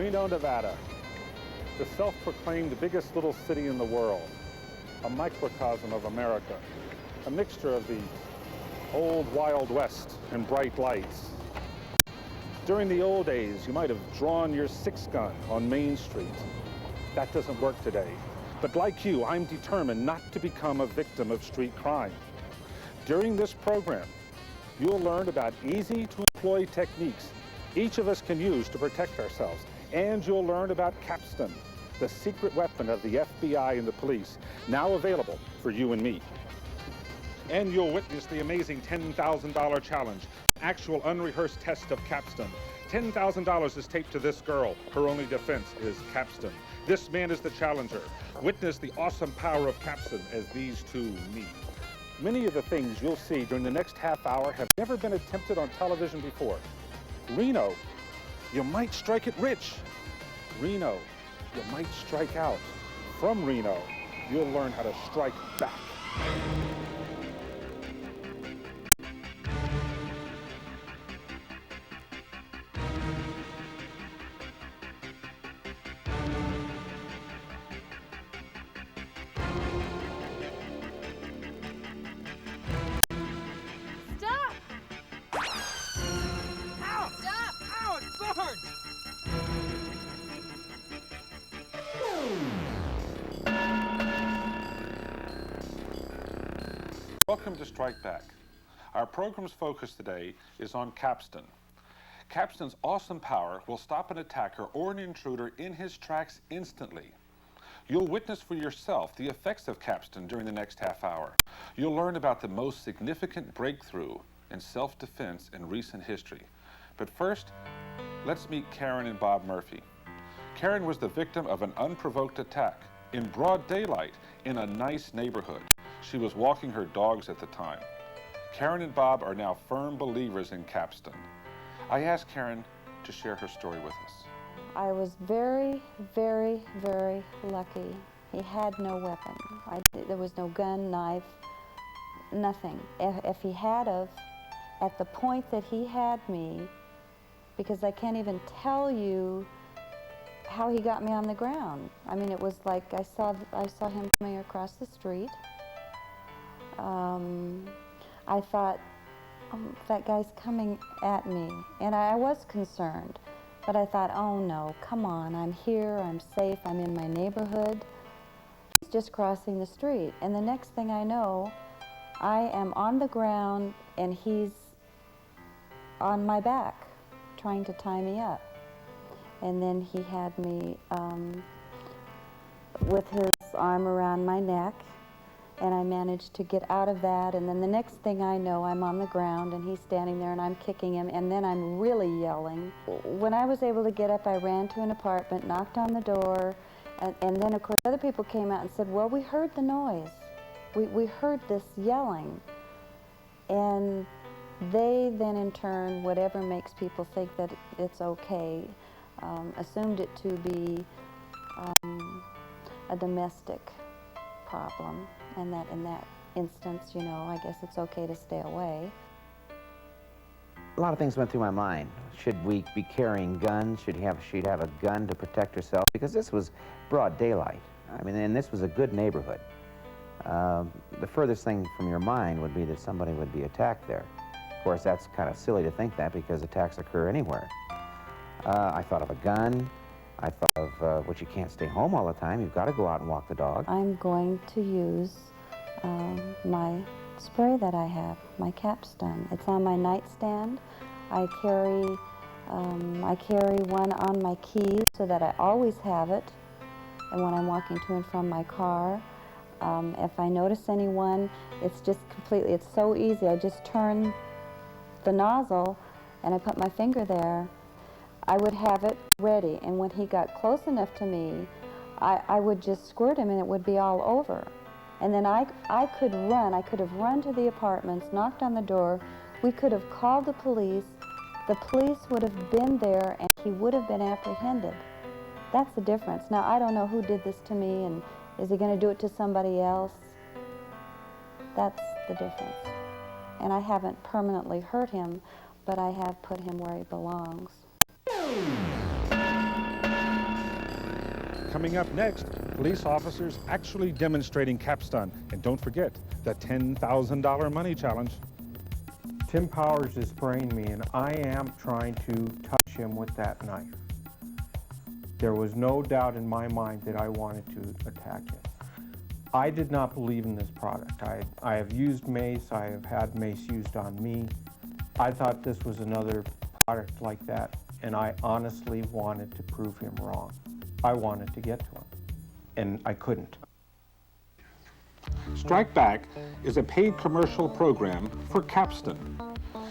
Reno, Nevada, the self-proclaimed biggest little city in the world, a microcosm of America, a mixture of the old Wild West and bright lights. During the old days, you might have drawn your six-gun on Main Street. That doesn't work today. But like you, I'm determined not to become a victim of street crime. During this program, you'll learn about easy-to-employ techniques each of us can use to protect ourselves. And you'll learn about Capstan, the secret weapon of the FBI and the police, now available for you and me. And you'll witness the amazing $10,000 challenge, actual unrehearsed test of Capstan. $10,000 is taped to this girl. Her only defense is Capstan. This man is the challenger. Witness the awesome power of Capstan as these two meet. Many of the things you'll see during the next half hour have never been attempted on television before. Reno, you might strike it rich. Reno, you might strike out. From Reno, you'll learn how to strike back. Welcome to Strike Back. Our program's focus today is on Capstan. Capstan's awesome power will stop an attacker or an intruder in his tracks instantly. You'll witness for yourself the effects of Capstan during the next half hour. You'll learn about the most significant breakthrough in self-defense in recent history. But first, let's meet Karen and Bob Murphy. Karen was the victim of an unprovoked attack in broad daylight in a nice neighborhood. She was walking her dogs at the time. Karen and Bob are now firm believers in Capstan. I asked Karen to share her story with us. I was very, very, very lucky. He had no weapon. There was no gun, knife, nothing. If he had of, at the point that he had me, because I can't even tell you how he got me on the ground. I mean, it was like I saw him coming across the street. I thought, oh, that guy's coming at me. And I was concerned, but I thought, oh no, come on, I'm here, I'm safe, I'm in my neighborhood. He's just crossing the street. And the next thing I know, I am on the ground and he's on my back, trying to tie me up. And then he had me with his arm around my neck, and I managed to get out of that, and then the next thing I know, I'm on the ground, and he's standing there, and I'm kicking him, and then I'm really yelling. When I was able to get up, I ran to an apartment, knocked on the door, and then, of course, other people came out and said, well, we heard the noise. We heard this yelling. And they then, in turn, whatever makes people think that it's okay, assumed it to be a domestic problem, and that in that instance, you know, I guess it's okay to stay away. A lot of things went through my mind. Should we be carrying guns? She'd have a gun to protect herself? Because this was broad daylight. I mean, and this was a good neighborhood. The furthest thing from your mind would be that somebody would be attacked there. Of course, that's kind of silly to think that because attacks occur anywhere. I thought of a gun. I thought of, well, you can't stay home all the time. You've got to go out and walk the dog. I'm going to use my spray that I have, my Capstan. It's on my nightstand. I carry one on my keys so that I always have it, and when I'm walking to and from my car. If I notice anyone, it's just completely, it's so easy. I just turn the nozzle and I put my finger there. I would have it ready, and when he got close enough to me, I would just squirt him and it would be all over. And then I could run. I could have run to the apartments, knocked on the door. We could have called the police. The police would have been there and he would have been apprehended. That's the difference. Now, I don't know who did this to me, and is he going to do it to somebody else? That's the difference. And I haven't permanently hurt him, but I have put him where he belongs. Coming up next, police officers actually demonstrating capstun. And don't forget the $10,000 money challenge. Tim Powers is spraying me, and I am trying to touch him with that knife. There was no doubt in my mind that I wanted to attack him. I did not believe in this product. I have used mace. I have had mace used on me. I thought this was another product like that, and I honestly wanted to prove him wrong. I wanted to get to him, and I couldn't. Strike Back is a paid commercial program for Capstan.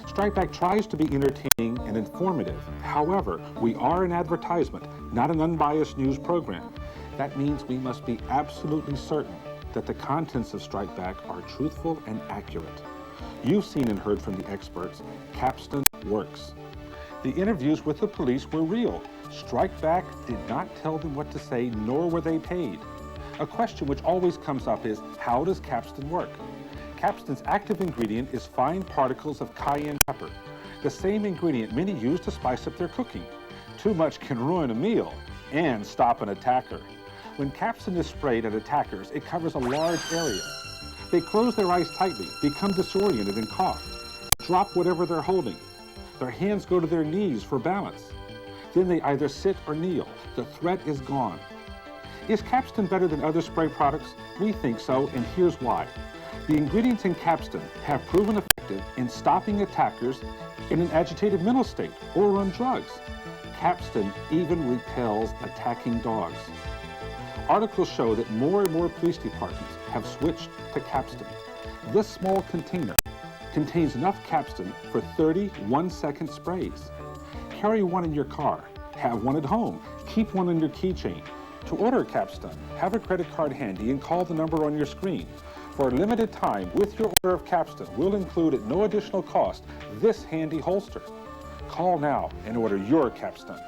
Strike Back tries to be entertaining and informative. However, we are an advertisement, not an unbiased news program. That means we must be absolutely certain that the contents of Strike Back are truthful and accurate. You've seen and heard from the experts. Capstan works. The interviews with the police were real. Strike Back did not tell them what to say, nor were they paid. A question which always comes up is, how does Capstan work? Capstan's active ingredient is fine particles of cayenne pepper, the same ingredient many use to spice up their cooking. Too much can ruin a meal and stop an attacker. When Capstan is sprayed at attackers, it covers a large area. They close their eyes tightly, become disoriented and cough, drop whatever they're holding. Their hands go to their knees for balance. Then they either sit or kneel. The threat is gone. Is Capstan better than other spray products? We think so, and here's why. The ingredients in Capstan have proven effective in stopping attackers in an agitated mental state or on drugs. Capstan even repels attacking dogs. Articles show that more and more police departments have switched to Capstan. This small container contains enough Capstan for 30 one-second sprays. Carry one in your car, have one at home, keep one on your keychain. To order Capstan, have a credit card handy and call the number on your screen. For a limited time, with your order of Capstan, we'll include at no additional cost this handy holster. Call now and order your Capstan.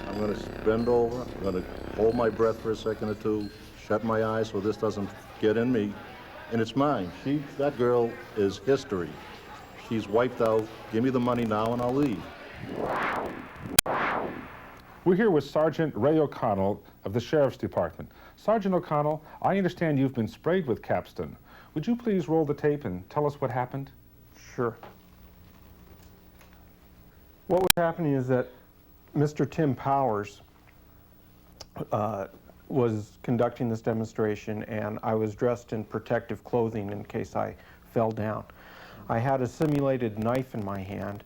I'm going to bend over, I'm going to hold my breath for a second or two, shut my eyes so this doesn't get in me, and it's mine. That girl is history. She's wiped out. Give me the money now and I'll leave. We're here with Sergeant Ray O'Connell of the Sheriff's Department. Sergeant O'Connell, I understand you've been sprayed with Capstan. Would you please roll the tape and tell us what happened? Sure. What was happening is that Mr. Tim Powers was conducting this demonstration, and I was dressed in protective clothing in case I fell down. I had a simulated knife in my hand,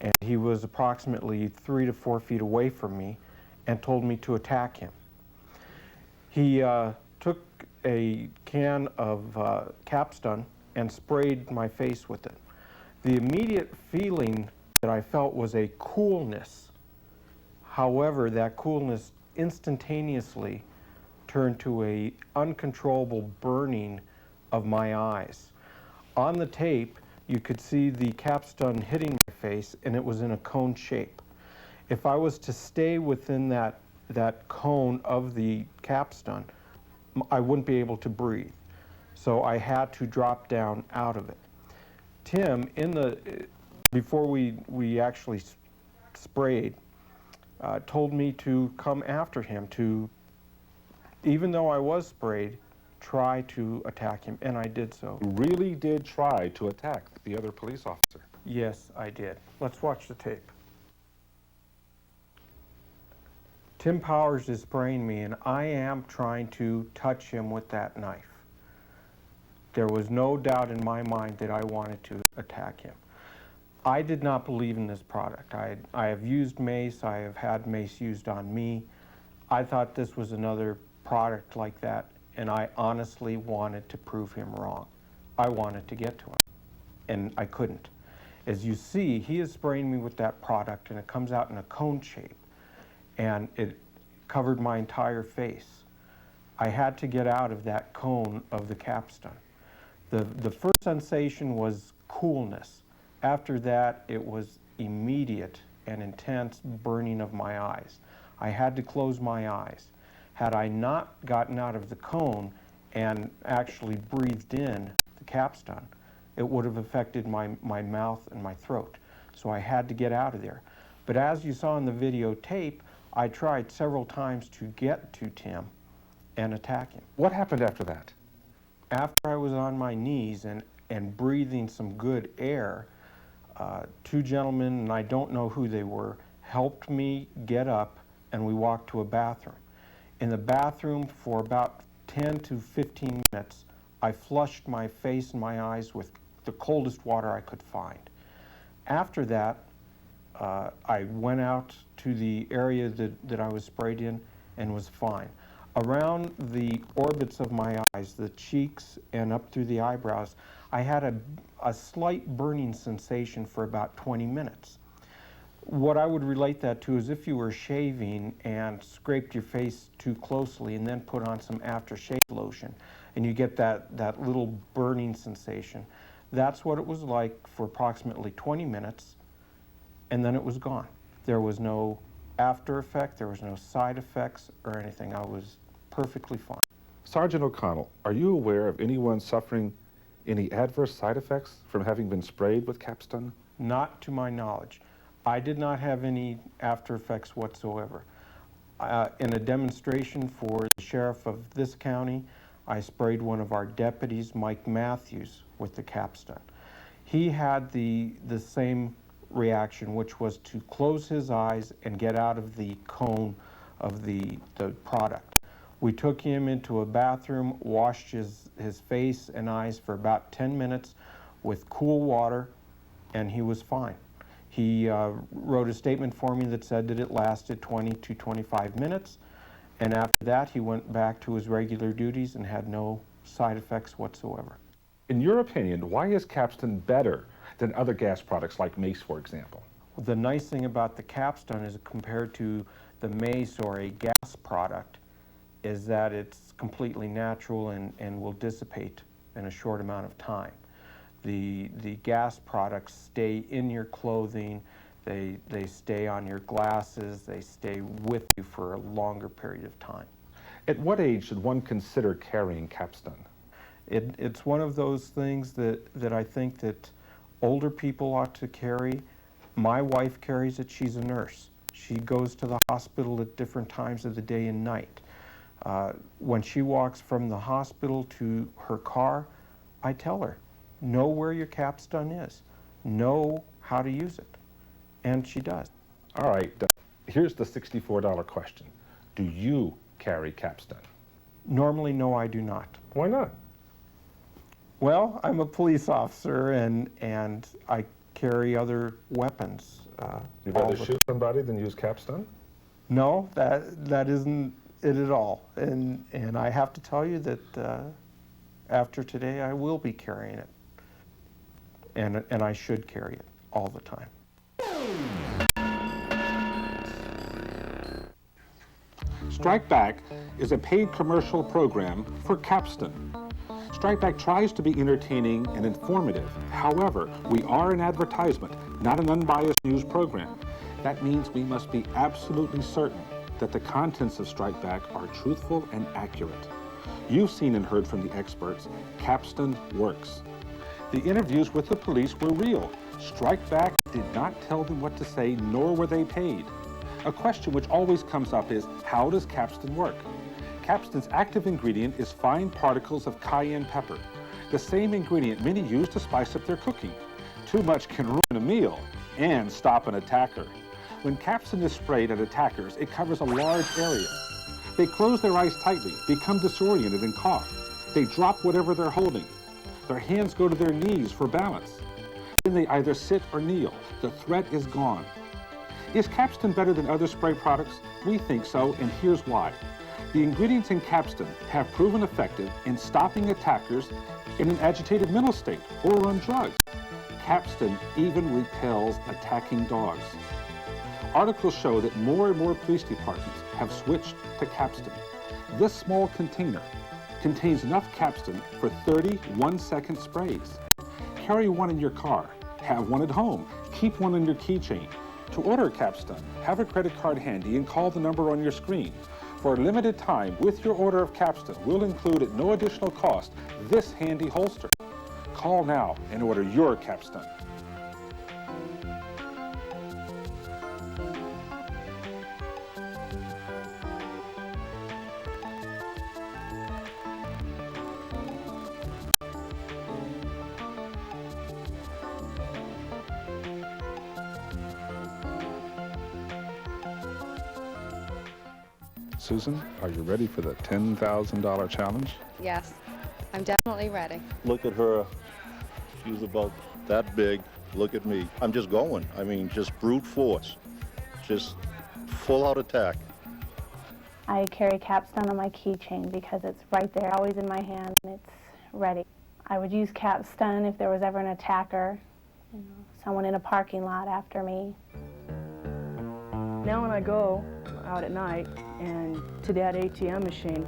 and he was approximately 3 to 4 feet away from me and told me to attack him. He took a can of Capstan and sprayed my face with it. The immediate feeling that I felt was a coolness. However, that coolness instantaneously turned to a uncontrollable burning of my eyes. On the tape, you could see the Capstan hitting my face, and it was in a cone shape. If I was to stay within that cone of the Capstan, I wouldn't be able to breathe. So I had to drop down out of it. Tim, before we actually sprayed, told me to come after him, to, even though I was sprayed, try to attack him, and I did so. You really did try to attack the other police officer. Yes, I did. Let's watch the tape. Tim Powers is spraying me, and I am trying to touch him with that knife. There was no doubt in my mind that I wanted to attack him. I did not believe in this product. I have used mace. I have had mace used on me. I thought this was another product like that, and I honestly wanted to prove him wrong. I wanted to get to him, and I couldn't. As you see, he is spraying me with that product, and it comes out in a cone shape, and it covered my entire face. I had to get out of that cone of the Capstan. The first sensation was coolness. After that, it was immediate and intense burning of my eyes. I had to close my eyes. Had I not gotten out of the cone and actually breathed in the capstone, it would have affected my mouth and my throat. So I had to get out of there. But as you saw in the videotape, I tried several times to get to Tim and attack him. What happened after that? After I was on my knees and breathing some good air, two gentlemen, and I don't know who they were, helped me get up, and we walked to a bathroom. In the bathroom for about 10 to 15 minutes, I flushed my face and my eyes with the coldest water I could find. After that, I went out to the area that I was sprayed in and was fine. Around the orbits of my eyes, the cheeks and up through the eyebrows, I had a slight burning sensation for about 20 minutes. What I would relate that to is if you were shaving and scraped your face too closely and then put on some aftershave lotion and you get that little burning sensation. That's what it was like for approximately 20 minutes, and then it was gone. There was no after effect, there was no side effects or anything. I was perfectly fine. Sergeant O'Connell, are you aware of anyone suffering any adverse side effects from having been sprayed with capstone? Not to my knowledge. I did not have any after effects whatsoever. In a demonstration for the sheriff of this county, I sprayed one of our deputies, Mike Matthews, with the capstone. He had the same reaction, which was to close his eyes and get out of the cone of the product. We took him into a bathroom, washed his face and eyes for about 10 minutes with cool water, and he was fine. He wrote a statement for me that said that it lasted 20 to 25 minutes, and after that he went back to his regular duties and had no side effects whatsoever. In your opinion, why is capstone better than other gas products like mace, for example? The nice thing about the capstone is compared to the mace or a gas product is that it's completely natural and will dissipate in a short amount of time. The gas products stay in your clothing, they stay on your glasses, they stay with you for a longer period of time. At what age should one consider carrying capstone? It's one of those things that I think that older people ought to carry. My wife carries it. She's a nurse. She goes to the hospital at different times of the day and night. When she walks from the hospital to her car, I tell her, know where your capstone is. Know how to use it. And she does. All right, here's the $64 question. Do you carry capstone? Normally, no, I do not. Why not? Well, I'm a police officer and I carry other weapons. You'd rather shoot somebody than use capstone? No, that isn't it at all. And I have to tell you that after today, I will be carrying it. And I should carry it all the time. Strike Back is a paid commercial program for capstone. Strike Back tries to be entertaining and informative. However, we are an advertisement, not an unbiased news program. That means we must be absolutely certain that the contents of Strike Back are truthful and accurate. You've seen and heard from the experts. Capstone works. The interviews with the police were real. Strike Back did not tell them what to say, nor were they paid. A question which always comes up is, how does capstone work? Capstone's active ingredient is fine particles of cayenne pepper, the same ingredient many use to spice up their cooking. Too much can ruin a meal and stop an attacker. When capstone is sprayed at attackers, it covers a large area. They close their eyes tightly, become disoriented, and cough. They drop whatever they're holding. Their hands go to their knees for balance. Then they either sit or kneel. The threat is gone. Is capstone better than other spray products? We think so, and here's why. The ingredients in capstone have proven effective in stopping attackers in an agitated mental state or on drugs. Capstone even repels attacking dogs. Articles show that more and more police departments have switched to capstone. This small container contains enough capstan for 30 one-second sprays. Carry one in your car, have one at home, keep one on your keychain. To order capstan, have a credit card handy and call the number on your screen. For a limited time, with your order of capstan, we'll include at no additional cost this handy holster. Call now and order your capstan. Susan, are you ready for the $10,000 challenge? Yes, I'm definitely ready. Look at her. She's about that big. Look at me. I'm just going. I mean, just brute force. Just full out attack. I carry capstan on my keychain because it's right there, always in my hand, and it's ready. I would use capstan if there was ever an attacker, someone in a parking lot after me. Now when I go out at night and to that ATM machine,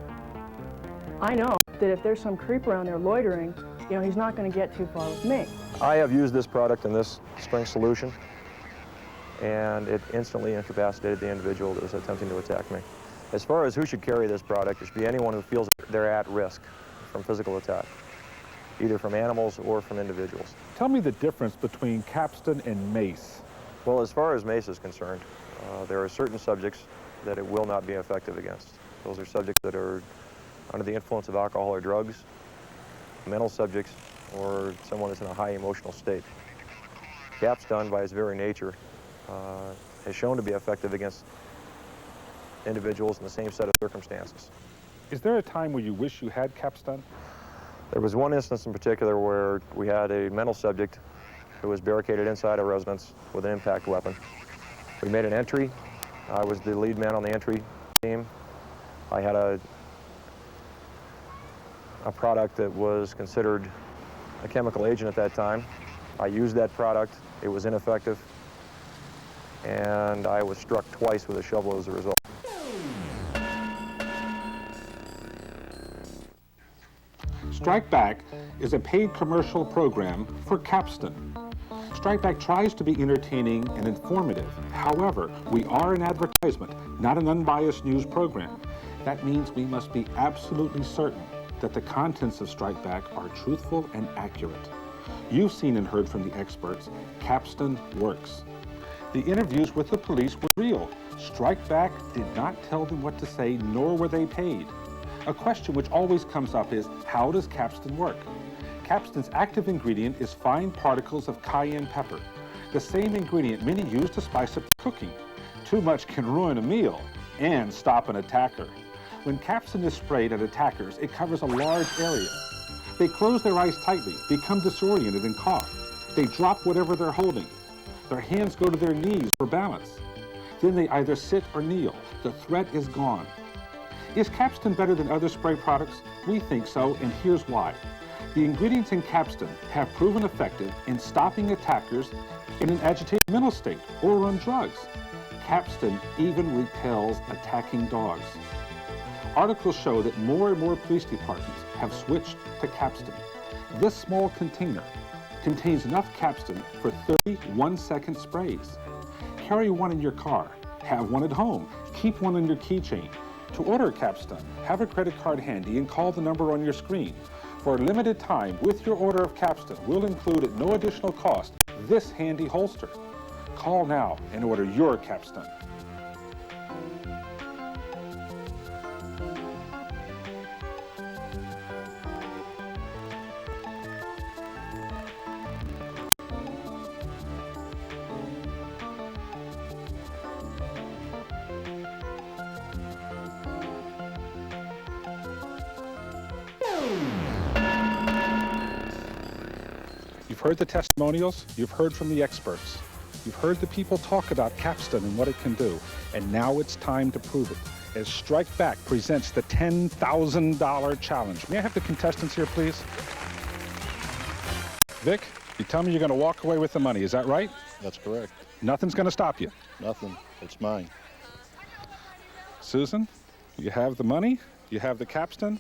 I know that if there's some creep around there loitering, he's not going to get too far with me. I have used this product in this strength solution, and it instantly incapacitated the individual that was attempting to attack me. As far as who should carry this product, it should be anyone who feels they're at risk from physical attack, either from animals or from individuals. Tell me the difference between capstan and mace. Well, as far as mace is concerned, there are certain subjects that it will not be effective against. Those are subjects that are under the influence of alcohol or drugs, mental subjects, or someone that's in a high emotional state. Capstan, by its very nature, has shown to be effective against individuals in the same set of circumstances. Is there a time where you wish you had capstan? There was one instance in particular where we had a mental subject who was barricaded inside a residence with an impact weapon. We made an entry. I was the lead man on the entry team. I had a product that was considered a chemical agent at that time. I used that product. It was ineffective, and I was struck twice with a shovel as a result. Strike Back is a paid commercial program for capstan. Strike Back tries to be entertaining and informative. However, we are an advertisement, not an unbiased news program. That means we must be absolutely certain that the contents of Strike Back are truthful and accurate. You've seen and heard from the experts. Capstan works. The interviews with the police were real. Strike Back did not tell them what to say, nor were they paid. A question which always comes up is, how does capstan work? Capstan's active ingredient is fine particles of cayenne pepper, the same ingredient many use to spice up cooking. Too much can ruin a meal and stop an attacker. When capstan is sprayed at attackers, it covers a large area. They close their eyes tightly, become disoriented, and cough. They drop whatever they're holding. Their hands go to their knees for balance. Then they either sit or kneel. The threat is gone. Is capstan better than other spray products? We think so, and here's why. The ingredients in capstan have proven effective in stopping attackers in an agitated mental state or on drugs. Capstan even repels attacking dogs. Articles show that more and more police departments have switched to capstan. This small container contains enough capstan for 30 one-second sprays. Carry one in your car, have one at home, keep one on your keychain. To order capstan, have a credit card handy and call the number on your screen. For a limited time, with your order of capstan, we'll include at no additional cost this handy holster. Call now and order your capstan. You've heard the testimonials, you've heard from the experts. You've heard the people talk about capstan and what it can do. And now it's time to prove it, as Strike Back presents the $10,000 challenge. May I have the contestants here, please? Vic, you tell me you're going to walk away with the money, is that right? That's correct. Nothing's going to stop you. Nothing. It's mine. Susan, you have the money, you have the capstan.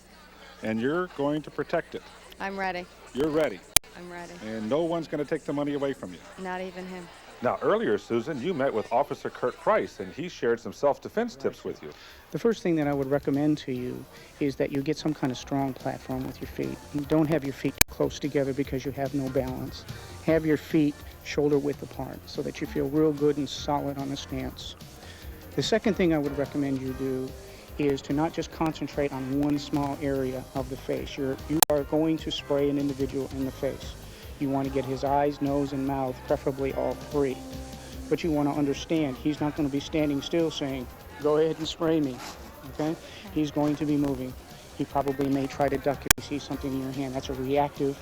and you're going to protect it. I'm ready. You're ready, I'm ready. and no one's going to take the money away from you. Not even him. Now, earlier, Susan, you met with Officer Kurt Price, and he shared some self-defense tips with you. The first thing that I would recommend to you is that you get some kind of strong platform with your feet. You don't have your feet close together because you have no balance. Have your feet shoulder width apart so that you feel real good and solid on the stance. The second thing I would recommend you do is to not just concentrate on one small area of the face. You are going to spray an individual in the face. You want to get his eyes, nose, and mouth, preferably all three. But you want to understand, he's not going to be standing still saying, go ahead and spray me, okay? He's going to be moving. He probably may try to duck if he sees something in your hand. That's a reactive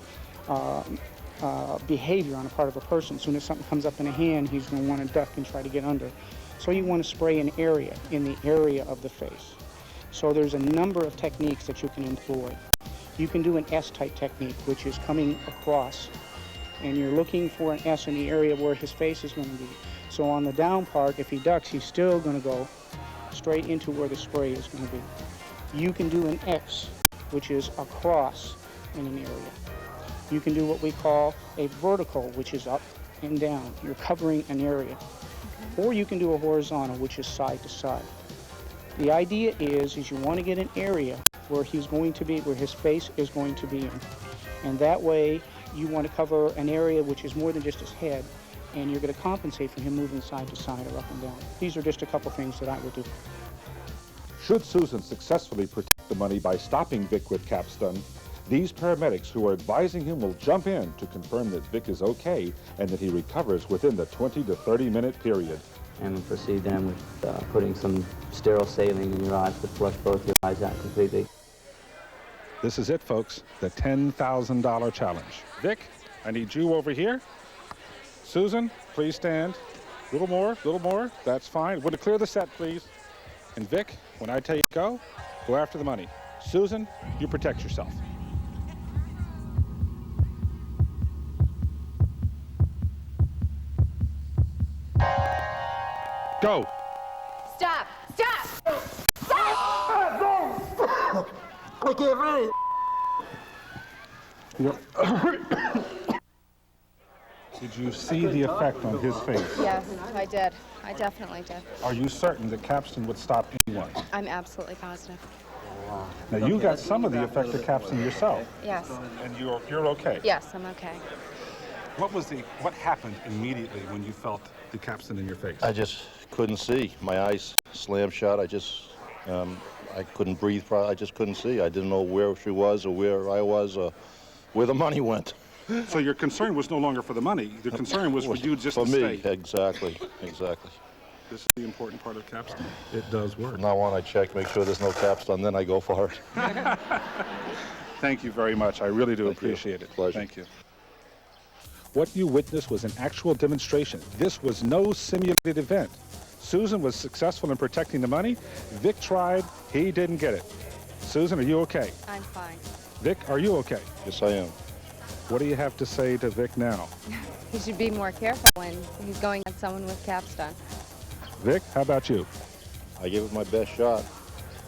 behavior on the part of a person. As soon as something comes up in a hand, he's going to want to duck and try to get under. So you want to spray an area, in the area of the face. So there's a number of techniques that you can employ. You can do an S-type technique, which is coming across, and you're looking for an S in the area where his face is going to be. So on the down part, if he ducks, he's still going to go straight into where the spray is going to be. You can do an X, which is across in an area. You can do what we call a vertical, which is up and down. You're covering an area. Or you can do a horizontal, which is side to side. The idea is you want to get an area where he's going to be, where his face is going to be in. And that way, you want to cover an area which is more than just his head, and you're going to compensate for him moving side to side or up and down. These are just a couple things that I would do. Should Susan successfully protect the money by stopping Vic with Capstun, these paramedics who are advising him will jump in to confirm that Vic is okay and that he recovers within the 20 to 30-minute period. And proceed then with putting some sterile saline in your eyes to flush both your eyes out completely. This is it, folks, the $10,000 challenge. Vic, I need you over here. Susan, please stand. A little more, that's fine. Would you clear the set, please? And Vic, when I tell you go after the money. Susan, you protect yourself. Go. Stop! Stop! Stop! I can't breathe. Did you see the effect on his face? Yes, I did. I definitely did. Are you certain that Capstan would stop anyone? I'm absolutely positive. Now, you got some of the effect of Capstan yourself. Yes. And you're okay? Yes, I'm okay. What happened immediately when you felt the Capstan in your face? I just couldn't see. My eyes slammed shut. I couldn't breathe. I just couldn't see. I didn't know where she was or where I was or where the money went. So your concern was no longer for the money. The concern was for you just for to me, stay. exactly. This is the important part of Capstan. It does work. From now on, I check, make sure there's no Capstan, then I go for it. Thank you very much. I really do appreciate it. Pleasure. Thank you. What you witnessed was an actual demonstration. This was no simulated event. Susan was successful in protecting the money. Vic tried. He didn't get it. Susan, are you okay? I'm fine. Vic, are you okay? Yes, I am. What do you have to say to Vic now? He should be more careful when he's going at someone with Capstan. Vic, how about you? I gave it my best shot.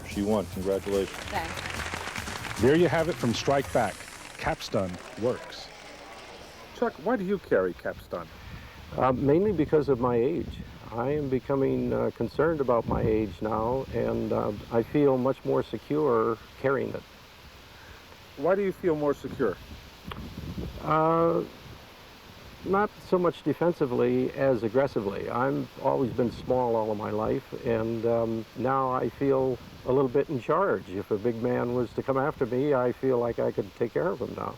She won. Congratulations. Thanks. There you have it from Strike Back. Capstan works. Chuck, why do you carry Capstan? Mainly because of my age. I am becoming concerned about my age now, and I feel much more secure carrying it. Why do you feel more secure? Not so much defensively as aggressively. I've always been small all of my life, and now I feel a little bit in charge. If a big man was to come after me, I feel like I could take care of him now.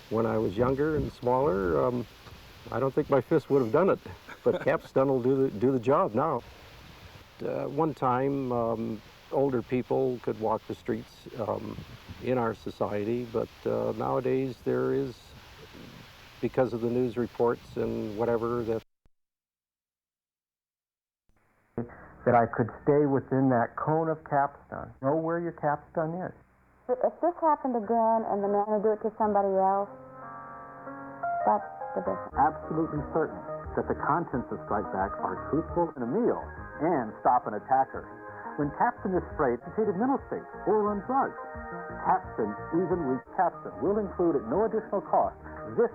When I was younger and smaller, I don't think my fist would have done it, but Capstan will do the job now. One time, older people could walk the streets in our society, but nowadays there is, because of the news reports and whatever, that I could stay within that cone of Capstan. Know where your Capstan is. If this happened again and the man would do it to somebody else, that's the difference. Absolutely certain that the contents of Strike Back are truthful in a meal and stop an attacker. When Capstan is sprayed, it's a state of mental state or on drugs. Capstan Even Week Capstan. We'll include at no additional cost this